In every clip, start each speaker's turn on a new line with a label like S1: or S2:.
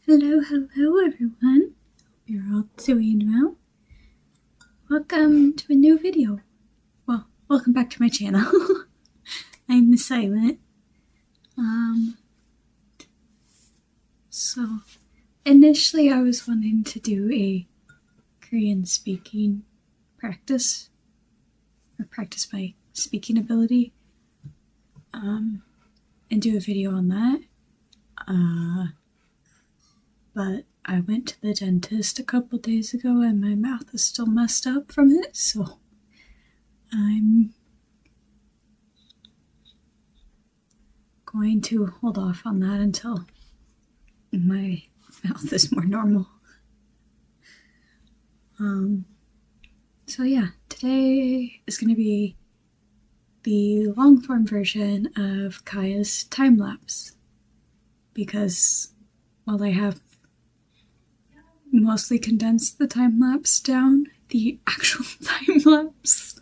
S1: Hello everyone. Hope you're all doing well. Welcome to a new video. Well, welcome back to my channel. I'm Silent. So initially I was wanting to do a Korean speaking practice, or practice my speaking ability, and do a video on that. But I went to the dentist a couple days ago and my mouth is still messed up from it, so I'm going to hold off on that until my mouth is more normal. So yeah, today is going to be the long form version of Kaeya's time lapse, because while I have mostly condensed the time lapse down, the actual time lapse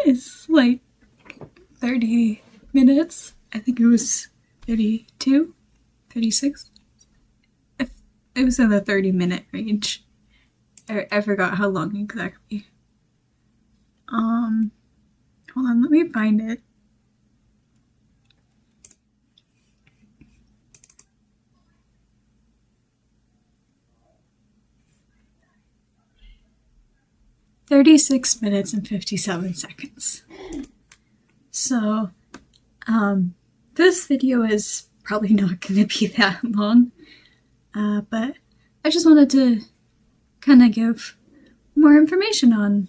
S1: is like 30 minutes. I think it was 32, 36. It was in the 30-minute range. I forgot how long exactly. Hold on, let me find it. "36 minutes and 57 seconds. So, this video is probably not going to be that long, but I just wanted to kind of give more information on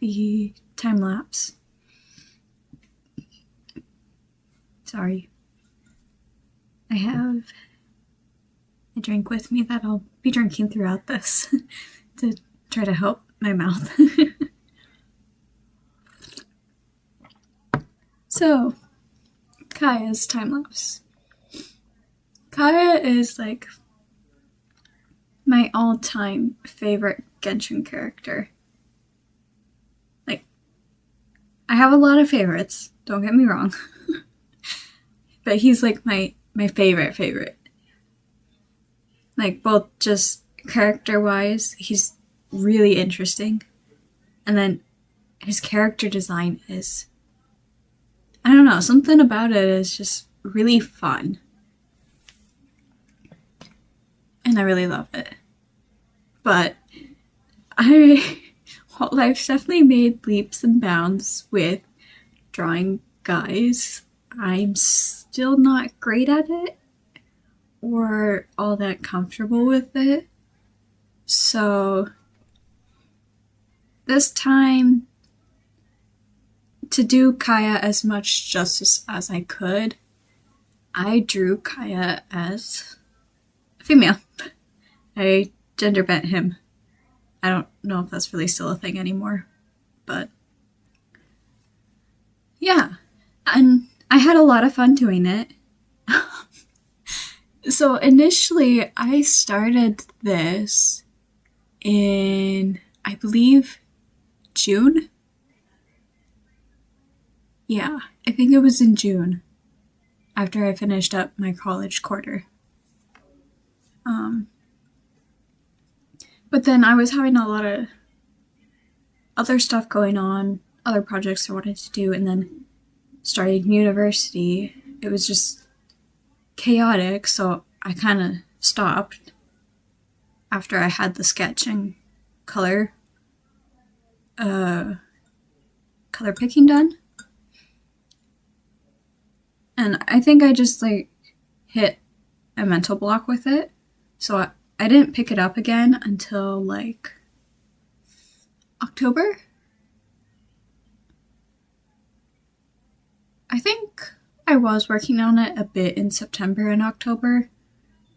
S1: the time lapse. Sorry. I have a drink with me that I'll be drinking throughout this to try to help my mouth. So, Kaeya's time lapse. Kaeya is like my all-time favorite Genshin character. Like, I have a lot of favorites, don't get me wrong. But he's like my favorite. Like, both just character-wise, he's really interesting. And then his character design is, I don't know, something about it is just really fun. And I really love it. But while I've definitely made leaps and bounds with drawing guys, I'm still not great at it or all that comfortable with it. So this time, to do Kaeya as much justice as I could, I drew Kaeya as a female. I gender bent him. I don't know if that's really still a thing anymore, but yeah. And I had a lot of fun doing it. So initially, I started this in, I believe, June? Yeah, I think it was in June, after I finished up my college quarter. But then I was having a lot of other stuff going on, other projects I wanted to do, and then starting university. It was just chaotic, so I kind of stopped after I had the sketch and color picking done. And I think I just like hit a mental block with it. So I didn't pick it up again until like October. I think I was working on it a bit in September and October,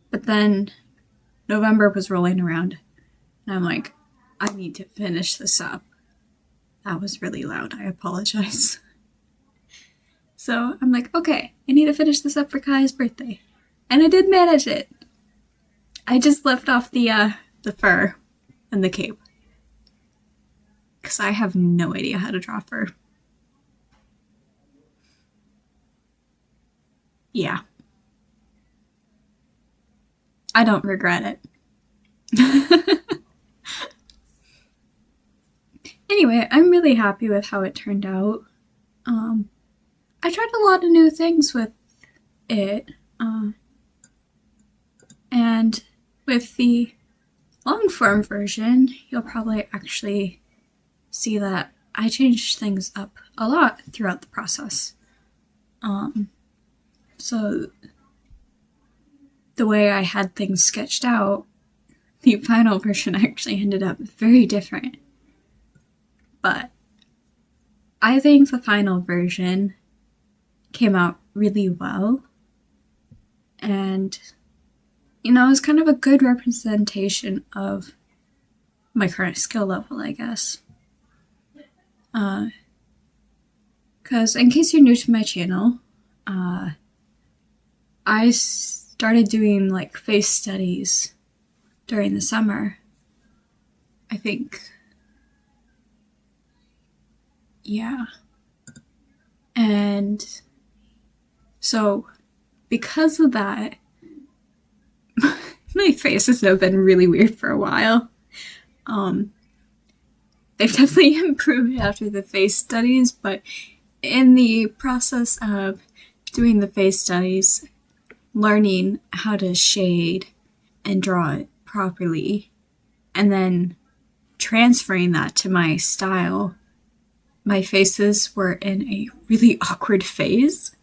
S1: but then November was rolling around and I'm like, I need to finish this up. That was really loud. I apologize. So I'm like, okay, I need to finish this up for Kaeya's birthday. And I did manage it. I just left off the fur and the cape, because I have no idea how to draw fur. Yeah. I don't regret it. Anyway, I'm really happy with how it turned out. I tried a lot of new things with it, and with the long form version, you'll probably actually see that I changed things up a lot throughout the process. So the way I had things sketched out, the final version actually ended up very different. But I think the final version came out really well. And, you know, it was kind of a good representation of my current skill level, I guess. Because in case you're new to my channel, I started doing like face studies during the summer. I think. Yeah. And so because of that, my faces have been really weird for a while. They've definitely improved after the face studies, but in the process of doing the face studies, learning how to shade and draw it properly, and then transferring that to my style, my faces were in a really awkward phase.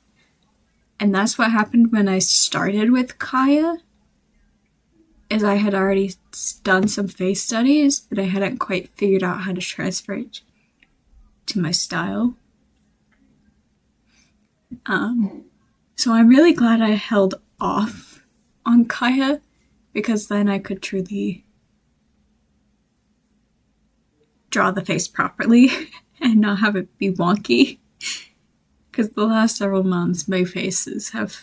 S1: And that's what happened when I started with Kaeya, is I had already done some face studies, but I hadn't quite figured out how to transfer it to my style. So I'm really glad I held off on Kaeya, because then I could truly draw the face properly and not have it be wonky. Because the last several months, my faces have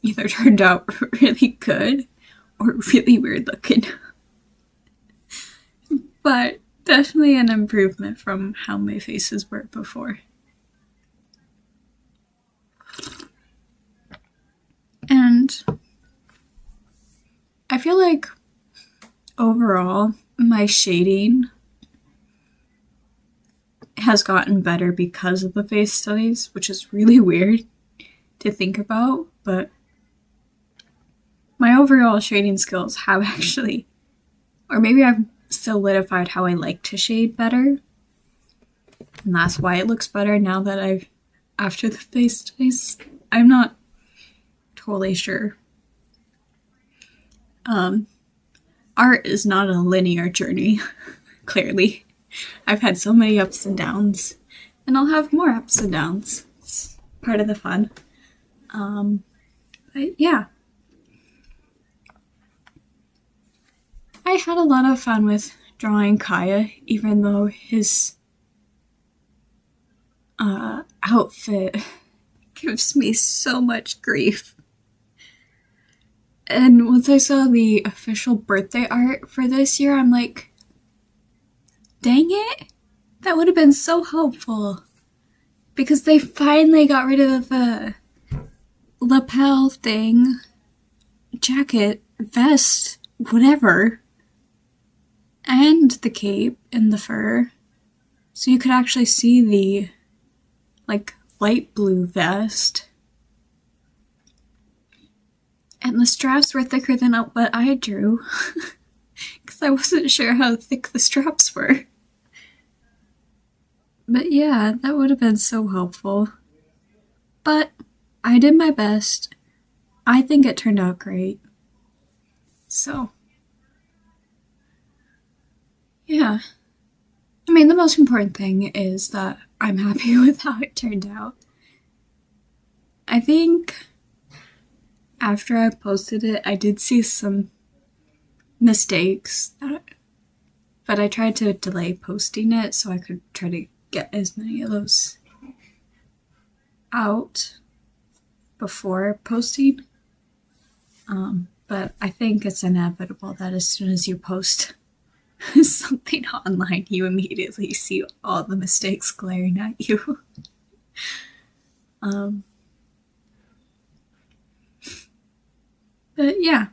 S1: either turned out really good or really weird looking. But definitely an improvement from how my faces were before. And I feel like overall, my shading has gotten better because of the face studies, which is really weird to think about, but my overall shading skills have actually, or maybe I've solidified how I like to shade better, and that's why it looks better now that after the face studies. I'm not totally sure. Art is not a linear journey, clearly. I've had so many ups and downs, and I'll have more ups and downs. It's part of the fun. But yeah. I had a lot of fun with drawing Kaeya, even though his outfit gives me so much grief. And once I saw the official birthday art for this year, I'm like, dang it, that would have been so helpful. Because they finally got rid of the lapel thing, jacket, vest, whatever, and the cape and the fur. So you could actually see the, like, light blue vest. And the straps were thicker than what I drew. Because I wasn't sure how thick the straps were. But yeah, that would have been so helpful. But I did my best. I think it turned out great. So, yeah. I mean, the most important thing is that I'm happy with how it turned out. I think after I posted it, I did see some mistakes, but I tried to delay posting it so I could try to get as many of those out before posting. But I think it's inevitable that as soon as you post something online, you immediately see all the mistakes glaring at you. But yeah,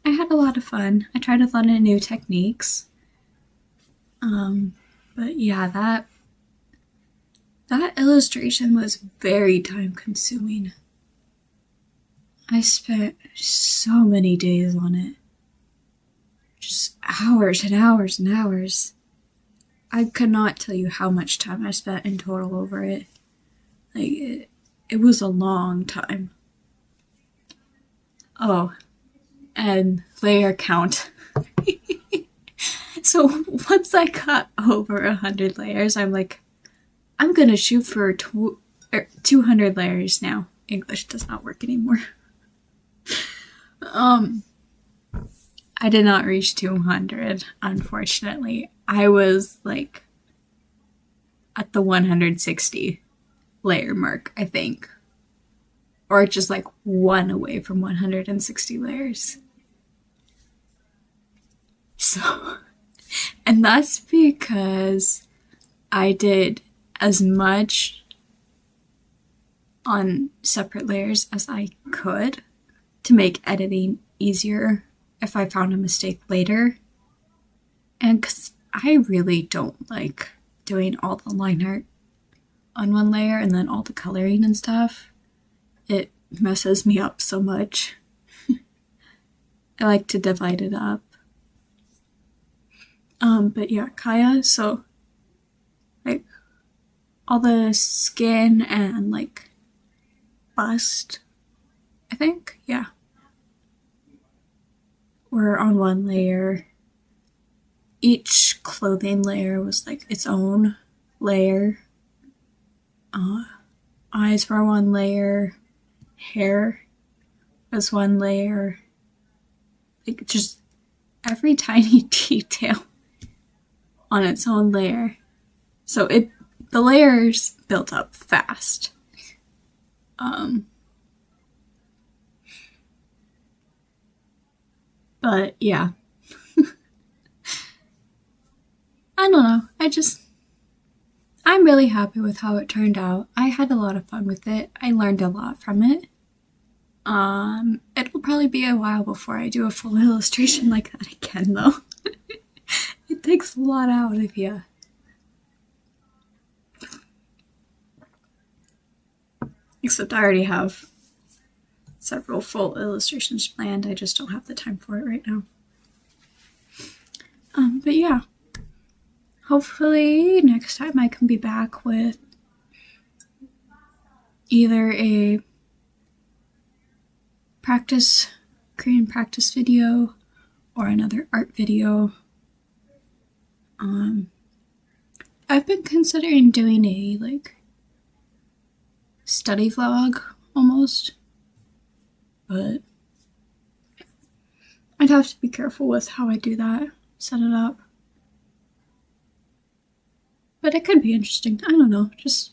S1: I had a lot of fun. I tried a lot of new techniques. But yeah, that illustration was very time consuming. I spent so many days on it. Just hours and hours and hours. I could not tell you how much time I spent in total over it. Like, it was a long time. Oh, and layer count. So once I got over 100 layers, I'm like, I'm gonna shoot for 200 layers now. English does not work anymore. I did not reach 200, unfortunately. I was like at the 160 layer mark, I think. Or just like one away from 160 layers. So, and that's because I did as much on separate layers as I could to make editing easier if I found a mistake later. And because I really don't like doing all the line art on one layer and then all the coloring and stuff. It messes me up so much. I like to divide it up. But yeah, Kaeya, so like all the skin and like bust, I think, yeah, were on one layer. Each clothing layer was like its own layer. Eyes were one layer. Hair was one layer. Like just every tiny detail on its own layer. So the layers built up fast. But yeah. I don't know. I'm really happy with how it turned out. I had a lot of fun with it. I learned a lot from it. It'll probably be a while before I do a full illustration like that again, though. It takes a lot out of you. Except I already have several full illustrations planned. I just don't have the time for it right now. But yeah. Hopefully next time I can be back with either a Korean practice video or another art video. I've been considering doing a like study vlog almost, but I'd have to be careful with how I do that, set it up. But it could be interesting. I don't know. Just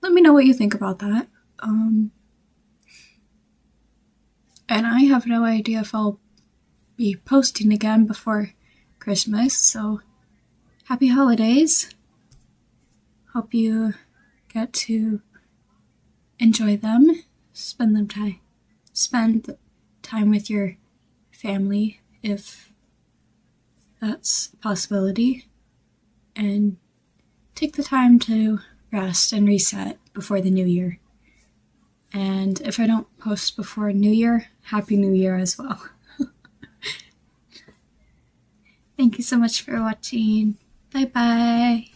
S1: let me know what you think about that. And I have no idea if I'll be posting again before Christmas, so happy holidays. Hope you get to enjoy them. Spend time with your family if that's a possibility. And take the time to rest and reset before the new year. And if I don't post before New Year, Happy New Year as well. Thank you so much for watching. Bye bye.